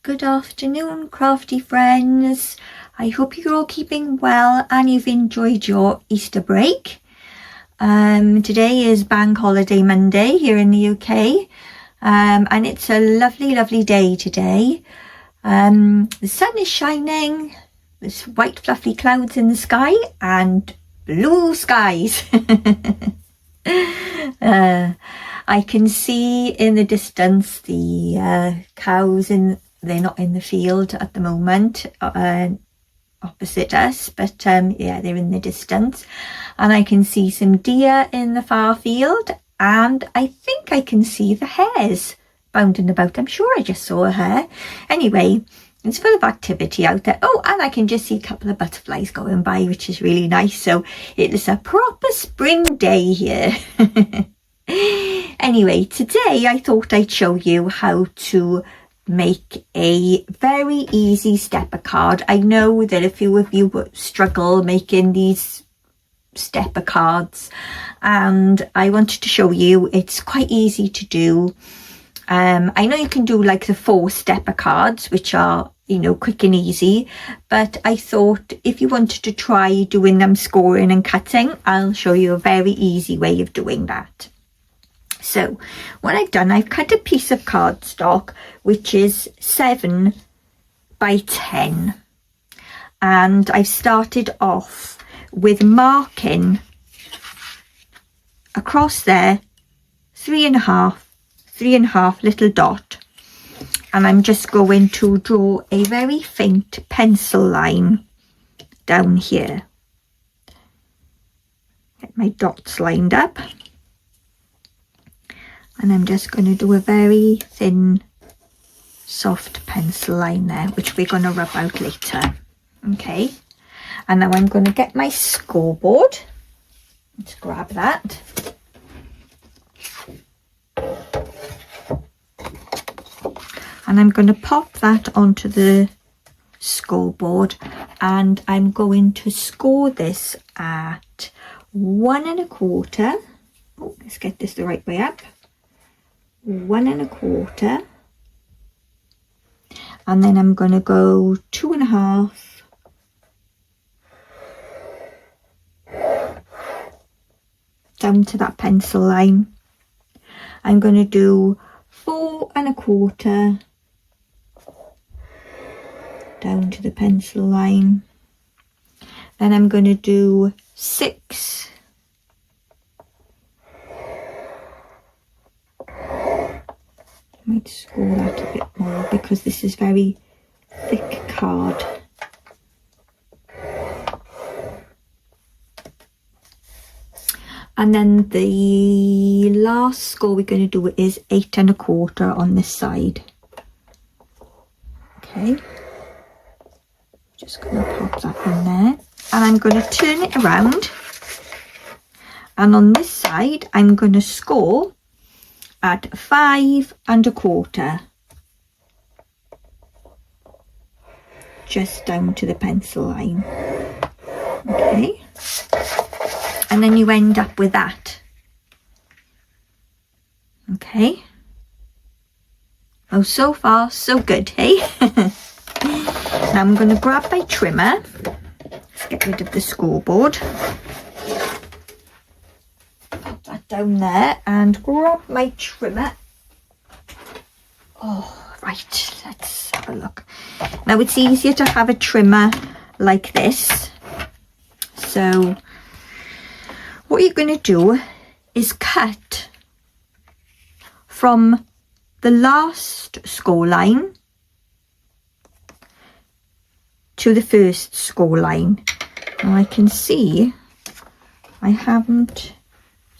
good afternoon, crafty friends. I hope you're all keeping well and you've enjoyed your Easter break. Today is Bank Holiday Monday here in the UK, and it's a lovely, lovely day today. The sun is shining, there's white fluffy clouds in the sky and blue skies. I can see in the distance the cows, they're not in the field at the moment opposite us, but yeah, they're in the distance, and I can see some deer in the far field, and I think I can see the hares bounding about. I'm sure I just saw a hare. Anyway, it's full of activity out there. Oh, and I can just see a couple of butterflies going by, which is really nice. So it is a proper spring day here. Anyway, today I thought I'd show you how to make a very easy stepper card. I know that a few of you struggle making these stepper cards, and I wanted to show you it's quite easy to do. I know you can do like the 4 stepper cards, which are, you know, quick and easy, but I thought if you wanted to try doing them scoring and cutting, I'll show you a very easy way of doing that. So what I've done, I've cut a piece of cardstock which is 7 by 10, and I've started off with marking across there 3.5 little dot, and I'm just going to draw a very faint pencil line down here. Get my dots lined up. And I'm just going to do a very thin, soft pencil line there, which we're going to rub out later. Okay. And now I'm going to get my scoreboard. Let's grab that. And I'm going to pop that onto the scoreboard. And I'm going to score this at 1 1/4. Oh, let's get this the right way up. 1 1/4, and then I'm going to go 2.5, down to that pencil line. I'm going to do 4 1/4, down to the pencil line. Then I'm going to do 6. Might score that a bit more because this is very thick card. And then the last score we're going to do is 8 1/4 on this side. Okay, just going to pop that in there, and I'm going to turn it around, and on this side I'm going to score at 5 1/4, just down to the pencil line. Okay, and then you end up with that. Okay, oh, so far so good, hey? Now I'm going to grab my trimmer. Let's get rid of the scoreboard. That down there and grab my trimmer. Oh, right, let's have a look. Now it's easier to have a trimmer like this. So what you're going to do is cut from the last score line to the first score line. Now I can see I haven't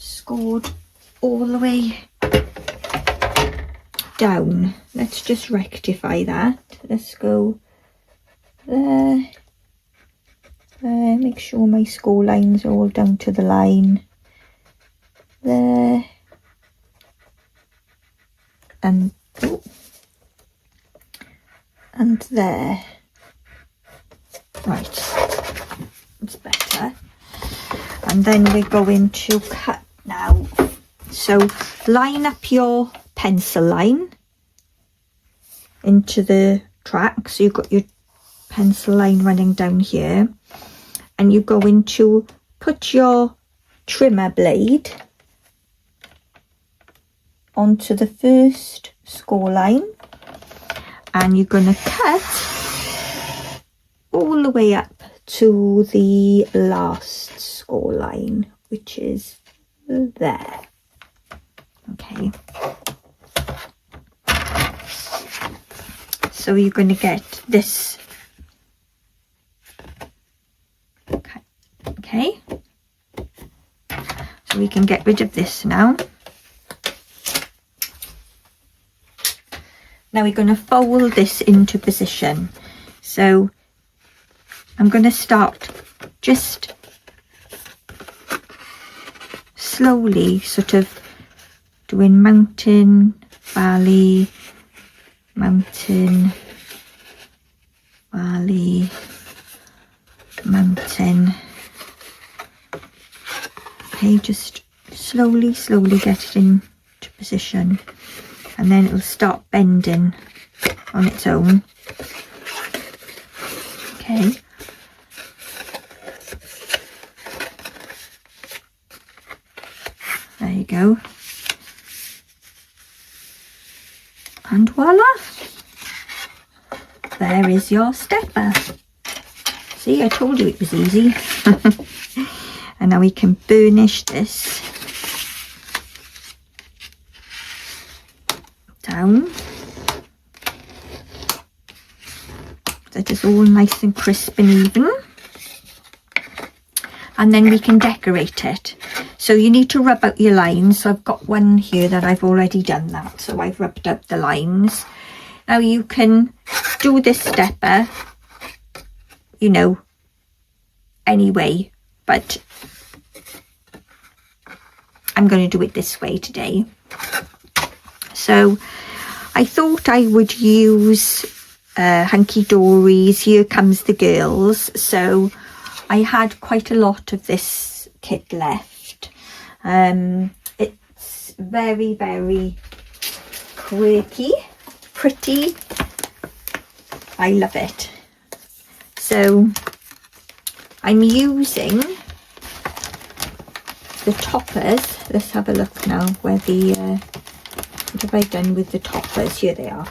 scored all the way down. Let's just rectify that. Let's go there, there, make sure my score lines are all down to the line there, and oh, and there. Right, it's better. And then we're going to cut now. So line up your pencil line into the track. So you've got your pencil line running down here, and you're going to put your trimmer blade onto the first score line, and you're going to cut all the way up to the last score line, which is there. Okay, so you're going to get this. Okay, so we can get rid of this now. Now we're going to fold this into position. So I'm going to start just slowly, sort of doing mountain, valley, mountain, valley, mountain. Okay, just slowly get it into position, and then it'll start bending on its own. Okay. There you go. And voila! There is your stepper. See, I told you it was easy. And now we can burnish this down. That is all nice and crisp and even. And then we can decorate it. So you need to rub out your lines. So I've got one here that I've already done that. So I've rubbed out the lines. Now you can do this stepper, you know, anyway, but I'm going to do it this way today. So I thought I would use Hunkydory's Here Comes the Girls. So I had quite a lot of this kit left. It's very, very quirky, pretty. I love it. So I'm using the toppers. Let's have a look now where the what have I done with the toppers? Here they are.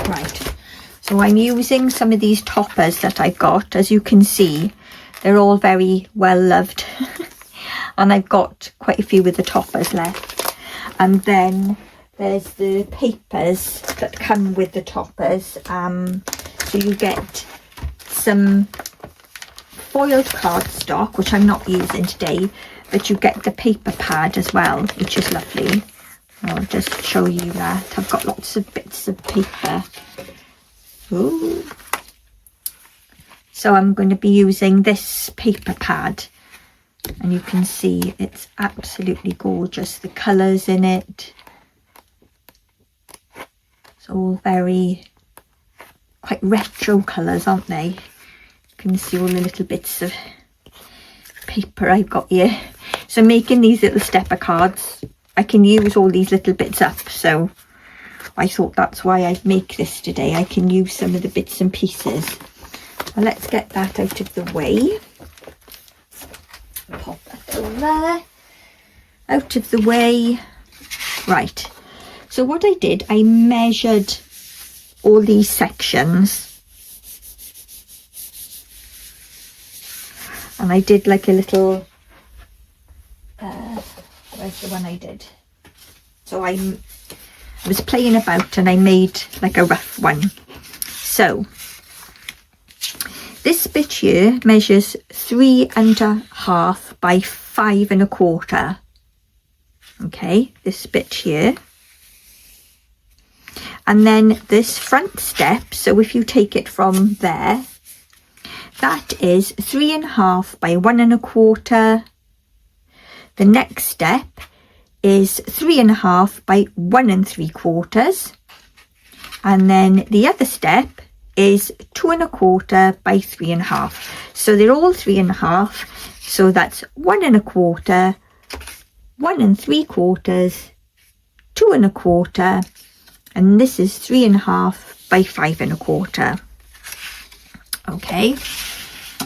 Right, so I'm using some of these toppers that I've got. As you can see, they're all very well loved. And I've got quite a few with the toppers left. And then there's the papers that come with the toppers. So you get some foiled cardstock, which I'm not using today, but you get the paper pad as well, which is lovely. I'll just show you that. I've got lots of bits of paper. Ooh. So I'm going to be using this paper pad, and you can see it's absolutely gorgeous. The colours in it, it's all very quite retro colours, aren't they? You can see all the little bits of paper I've got here. So making these little stepper cards, I can use all these little bits up, so I thought that's why I make this today. I can use some of the bits and pieces. Well, let's get that out of the way. Pop that over there. Out of the way. Right. So what I did, I measured all these sections. And I did like a little... where's the one I did? So I was playing about and I made like a rough one. So this bit here measures 3.5 by 5.25. Okay, this bit here. And then this front step, so if you take it from there, that is 3.5 by 1.25. The next step is 3.5 by 1.75. And then the other step is 2.25 by 3.5. So they're all 3.5. So that's 1.25, 1.75, 2.25, and this is 3.5 by 5 1/4. Okay,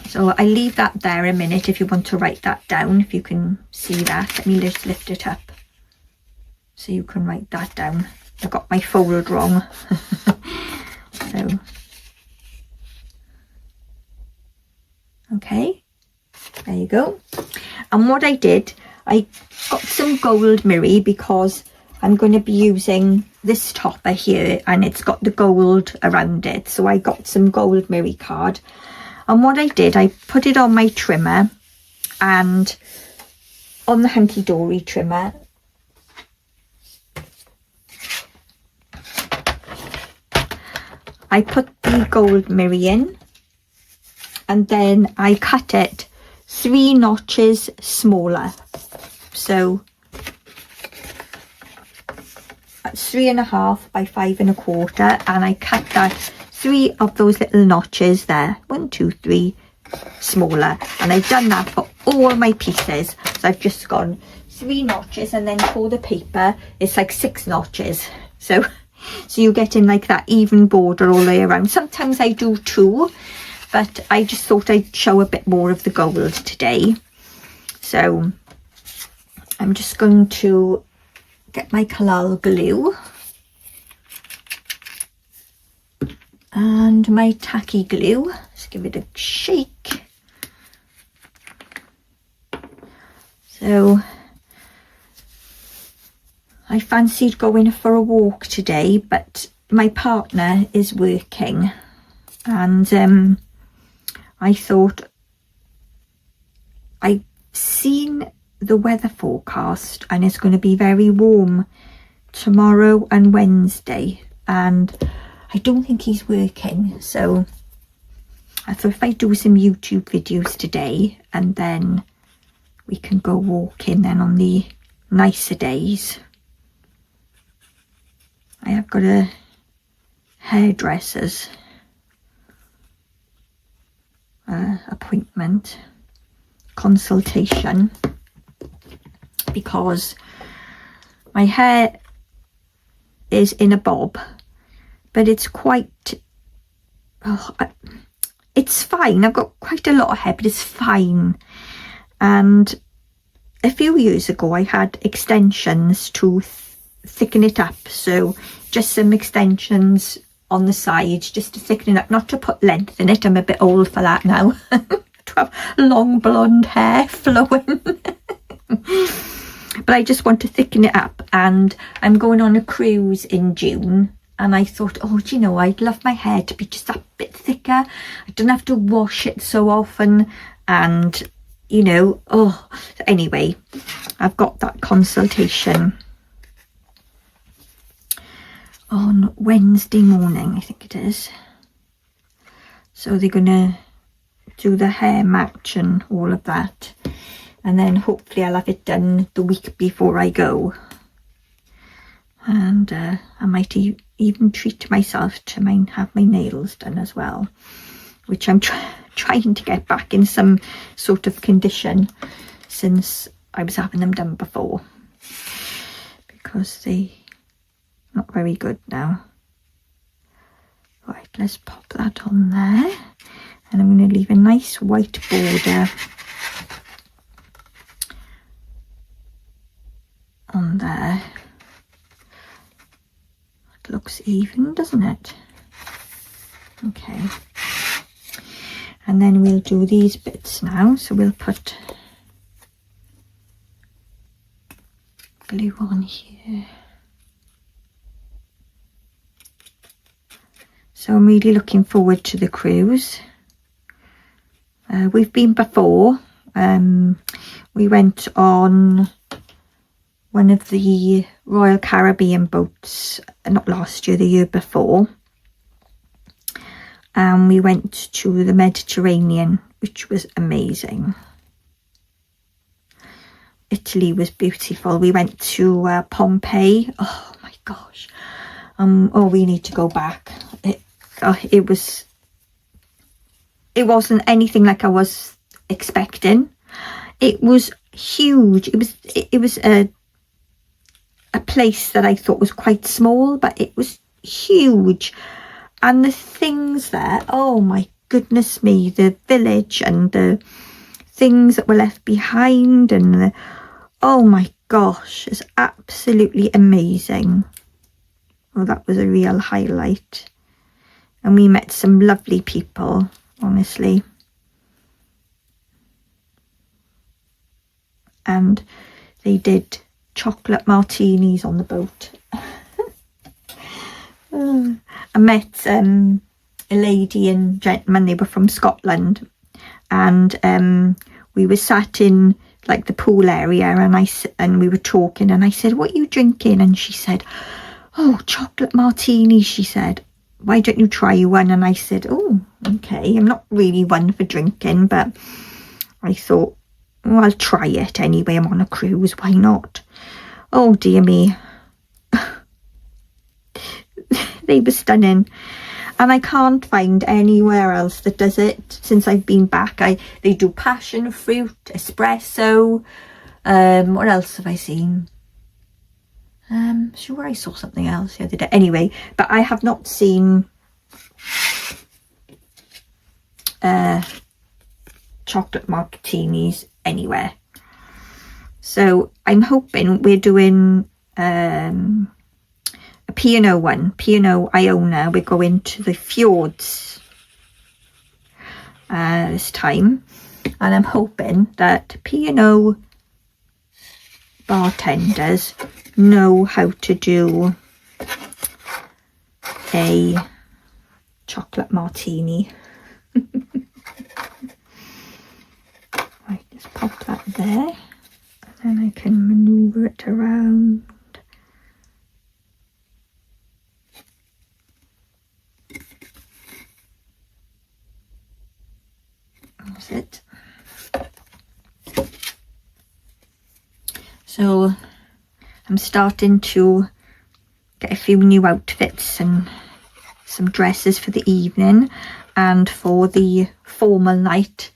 so I leave that there a minute if you want to write that down, if you can see that. Let me just lift it up so you can write that down. I got my fold wrong. So, okay, there you go. And what I did, I got some gold mirror because I'm going to be using this topper here and it's got the gold around it. So I got some gold mirror card. And what I did, I put it on my trimmer, and on the Hunkydory trimmer, I put the gold mirror in, and then I cut it 3 notches smaller. So that's 3 1/2 by 5 1/4, and I cut that 3 of those little notches there, 1 2 3 smaller, and I've done that for all my pieces. So I've just gone 3 notches, and then for the paper it's like 6 notches, so you're getting like that even border all the way around. Sometimes I do 2, but I just thought I'd show a bit more of the gold today. So I'm just going to get my Collal glue and my tacky glue. Let's give it a shake. So I fancied going for a walk today, but my partner is working, and I thought, I've seen the weather forecast and it's going to be very warm tomorrow and Wednesday, and I don't think he's working, so I thought if I do some YouTube videos today and then we can go walking then on the nicer days. I have got a hairdresser's appointment, consultation, because my hair is in a bob, but it's quite, it's fine. I've got quite a lot of hair, but it's fine. And a few years ago I had extensions to thicken it up, so just some extensions on the sides just to thicken it up, not to put length in it. I'm a bit old for that now. To have long blonde hair flowing. But I just want to thicken it up, and I'm going on a cruise in June, and I thought, oh, do you know, I'd love my hair to be just that bit thicker. I don't have to wash it so often, and you know, oh, anyway, I've got that consultation on Wednesday morning, I think it is. So they're gonna do the hair match and all of that, and then hopefully I'll have it done the week before I go. And I might even treat myself to have my nails done as well, which I'm trying to get back in some sort of condition, since I was having them done before, because they not very good now. Right, let's pop that on there, and I'm going to leave a nice white border on there. It looks even, doesn't it? Okay, and then we'll do these bits now. So we'll put glue on here. So I'm really looking forward to the cruise. We've been before. We went on one of the Royal Caribbean boats, not last year, the year before. And we went to the Mediterranean, which was amazing. Italy was beautiful. We went to Pompeii. Oh my gosh. Oh, we need to go back. It wasn't anything like I was expecting. It was huge. It was a place that I thought was quite small, but it was huge. And the things there, oh my goodness me, the village and the things that were left behind, and oh my gosh, it's absolutely amazing. Well, that was a real highlight. And we met some lovely people, honestly. And they did chocolate martinis on the boat. I met a lady and gentleman, they were from Scotland, and we were sat in like the pool area, and we were talking, and I said, what are you drinking? And she said, oh, chocolate martini. She said, why don't you try one? And I said, oh, okay, I'm not really one for drinking, but I thought, well, I'll try it anyway, I'm on a cruise, why not? Oh dear me. They were stunning, and I can't find anywhere else that does it since I've been back. They do passion fruit, espresso. What else have I seen? Sure, I saw something else the other day. Anyway, but I have not seen chocolate martinis anywhere. So I'm hoping we're doing a P&O one, P&O Iona. We're going to the fjords this time, and I'm hoping that P&O bartenders know how to do a chocolate martini. Right, just pop that there, and then I can maneuver it around. That's it. So I'm starting to get a few new outfits and some dresses for the evening, and for the formal night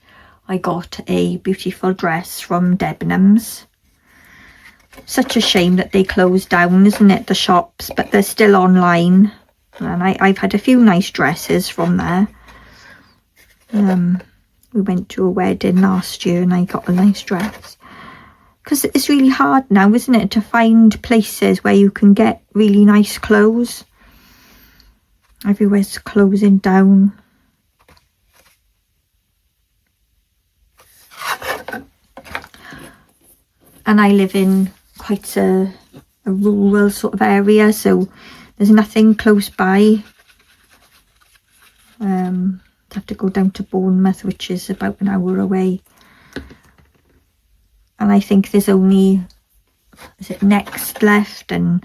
I got a beautiful dress from Debenhams. Such a shame that they closed down, isn't it, the shops, but they're still online, and I've had a few nice dresses from there. We went to a wedding last year and I got a nice dress. Because it's really hard now, isn't it, to find places where you can get really nice clothes. Everywhere's closing down. And I live in quite a rural sort of area, so there's nothing close by. Have to go down to Bournemouth, which is about an hour away. And I think there's only, is it Next left and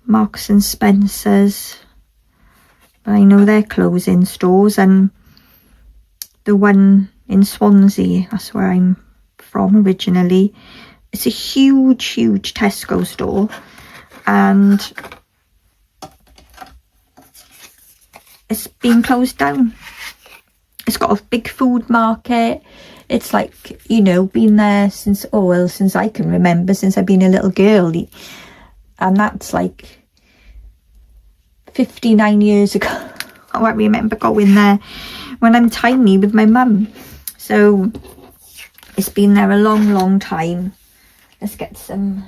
Marks and Spencer's, but I know they're closing stores. And the one in Swansea, that's where I'm from originally, it's a huge Tesco store, and it's been closed down. It's got a big food market. It's like, you know, been there since, oh well, since I can remember, since I've been a little girl. And that's like 59 years ago. Oh, I remember going there when I'm tiny with my mum. So it's been there a long time. Let's get some.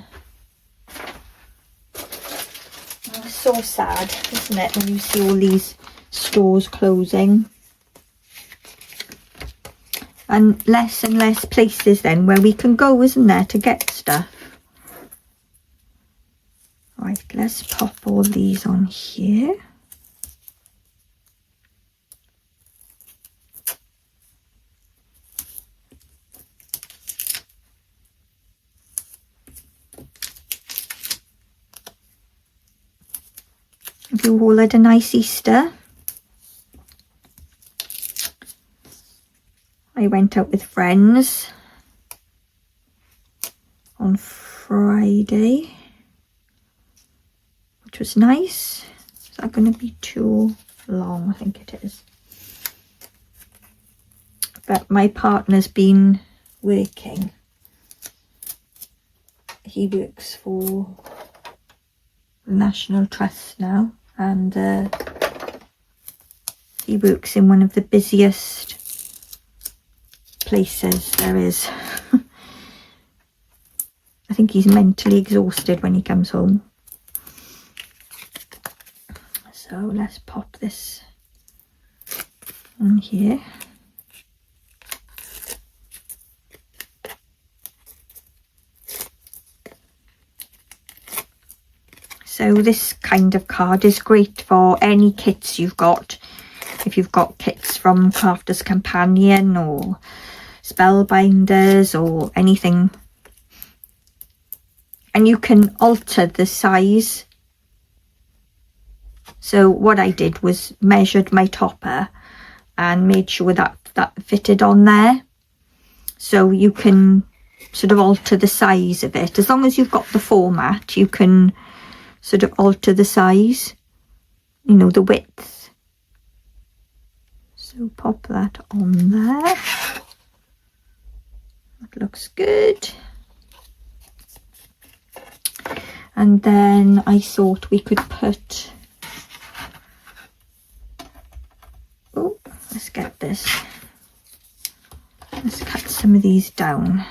Oh, it's so sad, isn't it, when you see all these stores closing, and less places then where we can go, isn't there, to get stuff. Right, let's pop all these on here. Have you all had a nice Easter? I went out with friends on Friday, which was nice. Is that going to be too long? I think it is. But my partner's been working. He works for the National Trust now, and He works in one of the busiest places there is. I think he's mentally exhausted when he comes home. So let's pop this on here. So this kind of card is great for any kits you've got. If you've got kits from Crafter's Companion or Spellbinders or anything. And you can alter the size. So what I did was measured my topper and made sure that that fitted on there. So you can sort of alter the size of it. As long as you've got the format, you can sort of alter the size, you know, the width. So pop that on there. That looks good. And then I thought we could put, oh, let's get this. Let's cut some of these down.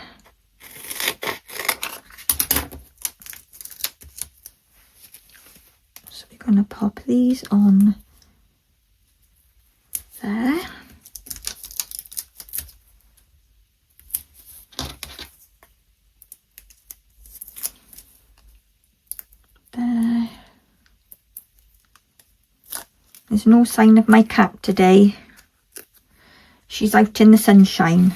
So we're going to pop these on there. There. There's no sign of my cat today. She's out in the sunshine.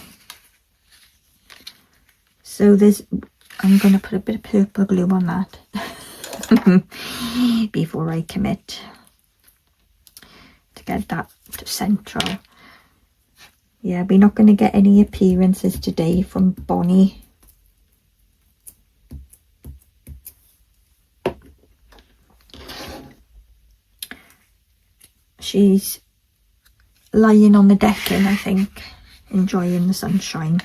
So I'm going to put a bit of purple glue on that before I commit to get that central. Yeah, we're not going to get any appearances today from Bonnie. She's lying on the decking, I think, enjoying the sunshine.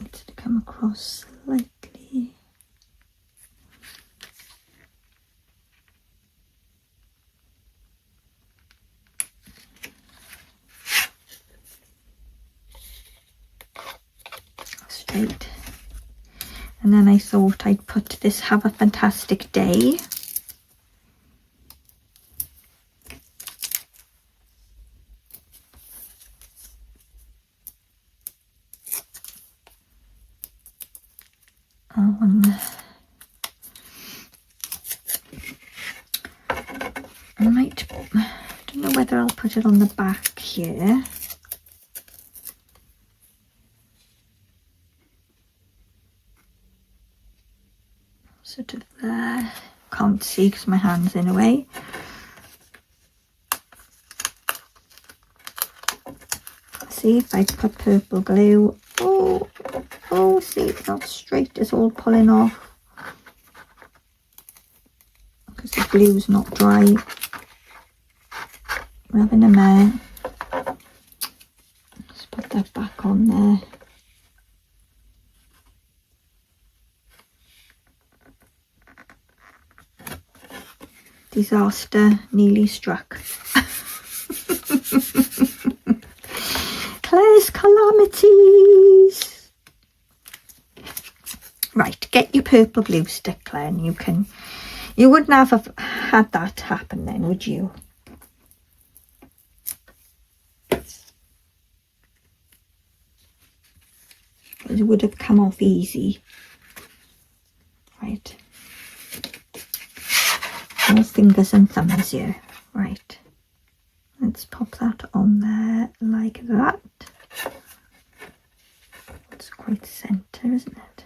Needs to come across slightly. Straight. And then I thought I'd put this "Have a Fantastic Day." I don't know whether I'll put it on the back here. Sort of there. Can't see because my hand's in a way. See if I put purple glue. Oh, see, it's not straight, it's all pulling off because the glue's not dry. We're having a mare. Let's put that back on there. Disaster nearly struck. Claire's calamities. Right, get your purple glue stick, Claire, and you wouldn't have had that happen then, would you? It would have come off easy. Right. No fingers and thumbs here. Right. Let's pop that on there like that. It's quite centre, isn't it?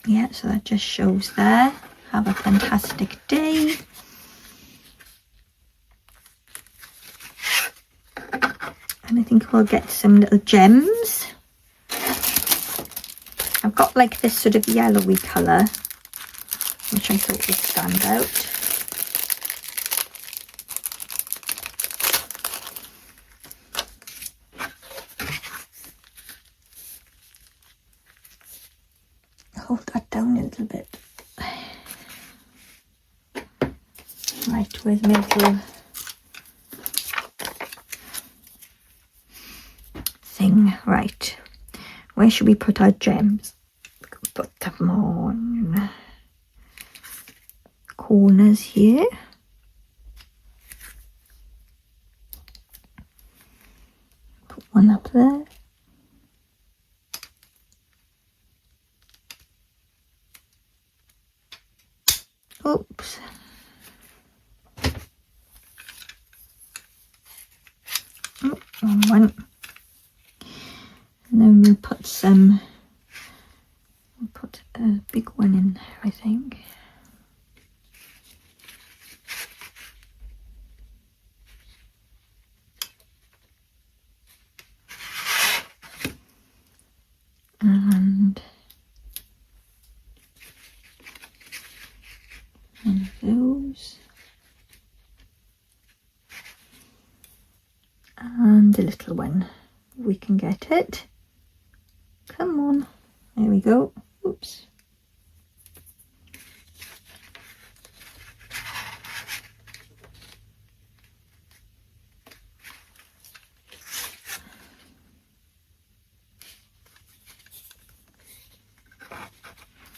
Yeah, so that just shows there. Have a fantastic day. And I think we'll get some little gems. I've got like this sort of yellowy colour, which I thought would stand out. Hold that down a little bit. where's my little thing? Right, where should we put our gems? Put them on corners here. Put one up there. Oops. Oh, wrong one. And then we'll put some, we'll put a big one in there, I think. And one of those. And a little one. We can get it. Come on. There we go. Oops.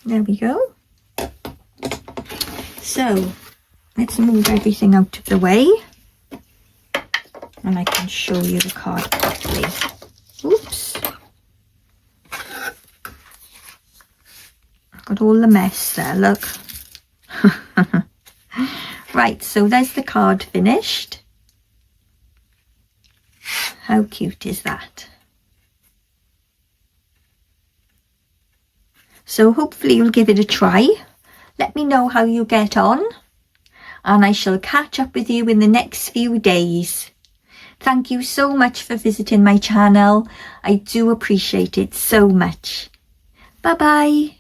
There we go. So let's move everything out of the way and I can show you the card properly. Oops. Got all the mess there, look. Right, so there's the card finished. How cute is that? So hopefully you'll give it a try. Let me know how you get on, and I shall catch up with you in the next few days. Thank you so much for visiting my channel. I do appreciate it so much. Bye bye.